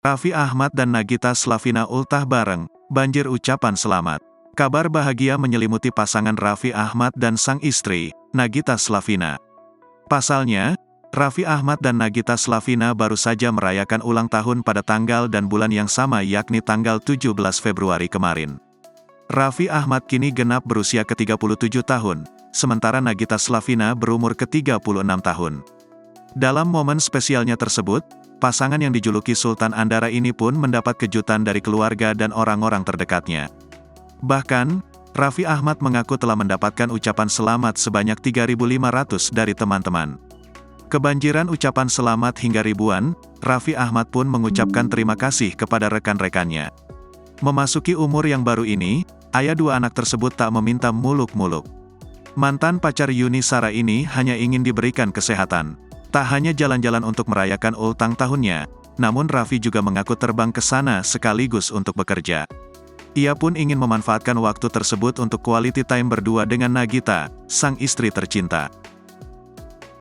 Raffi Ahmad dan Nagita Slavina ultah bareng, banjir ucapan selamat. Kabar bahagia menyelimuti pasangan Raffi Ahmad dan sang istri, Nagita Slavina. Pasalnya, Raffi Ahmad dan Nagita Slavina baru saja merayakan ulang tahun pada tanggal dan bulan yang sama, yakni tanggal 17 Februari kemarin. Raffi Ahmad kini genap berusia ke-37 tahun, sementara Nagita Slavina berumur ke-36 tahun. Dalam momen spesialnya tersebut, pasangan yang dijuluki Sultan Andara ini pun mendapat kejutan dari keluarga dan orang-orang terdekatnya. Bahkan, Raffi Ahmad mengaku telah mendapatkan ucapan selamat sebanyak 3.500 dari teman-teman. Kebanjiran ucapan selamat hingga ribuan, Raffi Ahmad pun mengucapkan terima kasih kepada rekan-rekannya. Memasuki umur yang baru ini, ayah dua anak tersebut tak meminta muluk-muluk. Mantan pacar Yuni Shara ini hanya ingin diberikan kesehatan. Tak hanya jalan-jalan untuk merayakan ulang tahunnya, namun Raffi juga mengaku terbang ke sana sekaligus untuk bekerja. Ia pun ingin memanfaatkan waktu tersebut untuk quality time berdua dengan Nagita, sang istri tercinta.